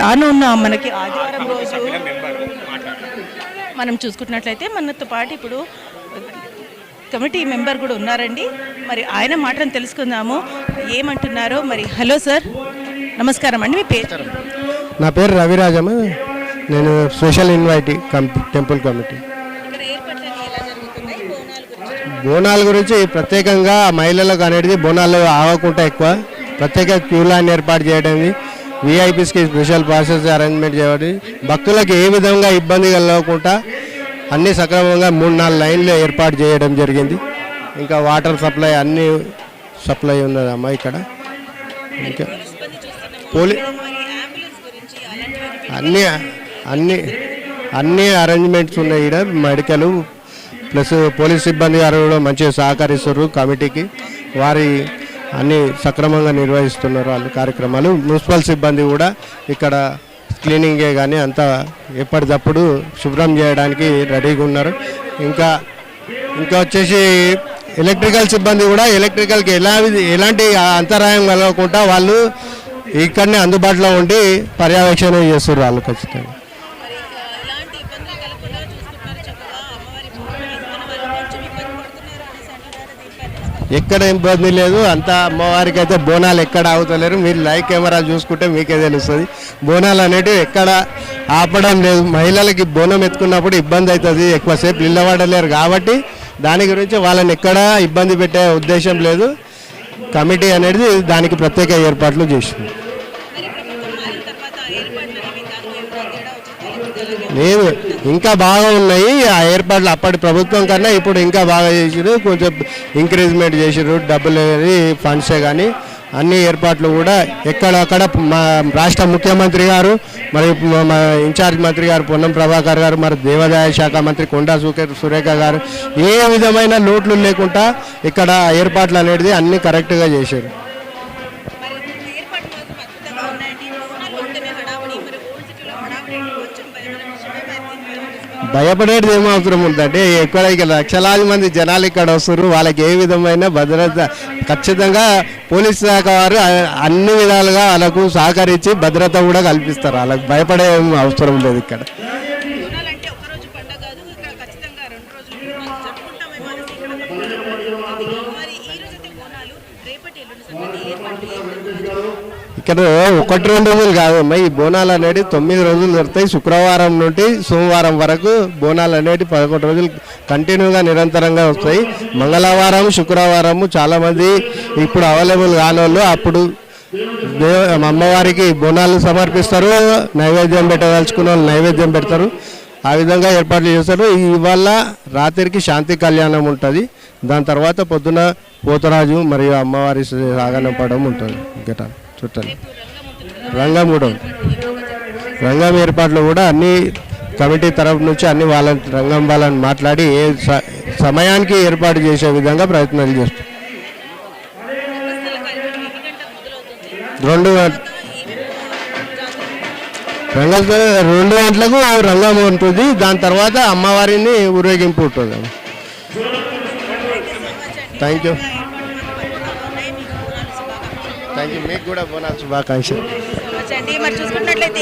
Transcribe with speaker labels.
Speaker 1: రానున్న మనకి ఆదివారం రోజు మనం చూసుకున్నట్లయితే మనతో పాటు ఇప్పుడు కమిటీ మెంబర్ కూడా ఉన్నారండి. మరి ఆయన మాటను తెలుసుకుందాము ఏమంటున్నారో. మరి హలో సార్, నమస్కారం అండి. మీ పేరు?
Speaker 2: నా పేరు రవిరాజమ్మ. నేను స్పెషల్ ఇన్వైటీ టెంపుల్ కమిటీ. బోనాల గురించి ప్రత్యేకంగా మహిళలకు అనేది బోనాలు ఆగకుండా ఎక్కువ ప్రత్యేక క్యూ లైన్ ఏర్పాటు చేయడం, విఐపీస్కి స్పెషల్ పాసెస్ అరేంజ్మెంట్ చేయడం, భక్తులకు ఏ విధంగా ఇబ్బంది కలగకుండా అన్నీ సక్రమంగా 3-4 లైన్లు ఏర్పాటు చేయడం జరిగింది. ఇంకా వాటర్ సప్లై అన్నీ సప్లై ఉన్నదమ్మా ఇక్కడ. ఇంకా అన్నీ అన్నీ అన్నీ అరేంజ్మెంట్స్ ఉన్నాయి ఇక్కడ. మెడికల్ ప్లస్ పోలీస్ సిబ్బంది గారు కూడా మంచిగా సహకరిస్తున్నారు కమిటీకి. వారి అన్నీ సక్రమంగా నిర్వహిస్తున్నారు వాళ్ళు కార్యక్రమాలు. మున్సిపల్ సిబ్బంది కూడా ఇక్కడ క్లీనింగే కానీ అంతా ఎప్పటికప్పుడు శుభ్రం చేయడానికి రెడీగా ఉన్నారు. ఇంకా వచ్చేసి ఎలక్ట్రికల్ సిబ్బంది కూడా ఎలక్ట్రికల్కి ఎలాంటి అంతరాయం కలగకుండా వాళ్ళు ఇక్కడనే అందుబాటులో ఉండి పర్యవేక్షణ చేస్తున్నారు వాళ్ళు ఖచ్చితంగా. ఎక్కడ ఇబ్బంది లేదు, అంతా అమ్మవారికి అయితే బోనాలు ఎక్కడ ఆగుతలేరు. మీరు లైవ్ కెమెరా చూసుకుంటే మీకే తెలుస్తుంది. బోనాలు అనేటివి ఎక్కడ ఆపడం లేదు. మహిళలకి బోనం ఎత్తుకున్నప్పుడు ఇబ్బంది అవుతుంది, ఎక్కువసేపు నిలబడలేరు కాబట్టి దాని గురించి వాళ్ళని ఎక్కడా ఇబ్బంది పెట్టే ఉద్దేశం లేదు. కమిటీ అనేది దానికి ప్రత్యేక ఏర్పాట్లు చేసింది. లేదు, ఇంకా బాగా ఉన్నాయి ఆ ఏర్పాట్లు. అప్పటి ప్రభుత్వం కన్నా ఇప్పుడు ఇంకా బాగా చేసారు. కొంచెం ఇంక్రీజ్మెంట్ చేసారు. డబ్బులు ఫండ్సే కానీ అన్ని ఏర్పాట్లు కూడా ఎక్కడక్కడ మా రాష్ట్ర ముఖ్యమంత్రి గారు, మరి మా ఇన్ఛార్జ్ మంత్రి గారు పొన్నం ప్రభాకర్ గారు, మరి దేవాదాయ శాఖ మంత్రి కొండా సురేఖ గారు ఏ విధమైన లోట్లు లేకుండా ఇక్కడ ఏర్పాట్లు అనేది అన్ని కరెక్ట్గా చేశారు. భయపడేది ఏమో అవసరం ఉందంటే ఎక్కడ లక్షలాది మంది జనాలు ఇక్కడ వస్తారు. వాళ్ళకి ఏ విధమైన భద్రత ఖచ్చితంగా పోలీస్ శాఖ వారు అన్ని విధాలుగా వాళ్ళకు సహకరించి భద్రత కూడా కల్పిస్తారు. వాళ్ళకి భయపడే అవసరం లేదు ఇక్కడ. ఇక్కడ 1-2 రోజులు కాదమ్మా, ఈ బోనాలు అనేది 9 రోజులు జరుగుతాయి. శుక్రవారం నుండి సోమవారం వరకు బోనాలు అనేది 11 రోజులు కంటిన్యూగా నిరంతరంగా వస్తాయి. మంగళవారం శుక్రవారము చాలామంది ఇప్పుడు అవైలబుల్ కాని వాళ్ళు అప్పుడు అమ్మవారికి బోనాలు సమర్పిస్తారు. నైవేద్యం పెట్టదలుచుకున్న వాళ్ళు నైవేద్యం పెడతారు. ఆ విధంగా ఏర్పాట్లు చేస్తారు. ఇవాళ రాత్రికి శాంతి కళ్యాణం ఉంటుంది. దాని తర్వాత పొద్దున పోతరాజు మరియు అమ్మవారి సాగనంపడం ఉంటుంది. గిట చుట్టాలి రంగం ఏర్పాట్లు కూడా అన్ని కమిటీ తరఫు నుంచి అన్ని రంగం వాళ్ళని మాట్లాడి ఏ సమయానికి ఏర్పాటు చేసే విధంగా ప్రయత్నాలు చేస్తాం. 2 గంటలకు రంగం ఉంటుంది. దాని తర్వాత అమ్మవారిని ఊరేగింపు ఉంటుంది. Thank you. మీకు కూడా బోనాలు శుభాకాంక్షలు.
Speaker 1: మరి చూసుకున్నట్లయితే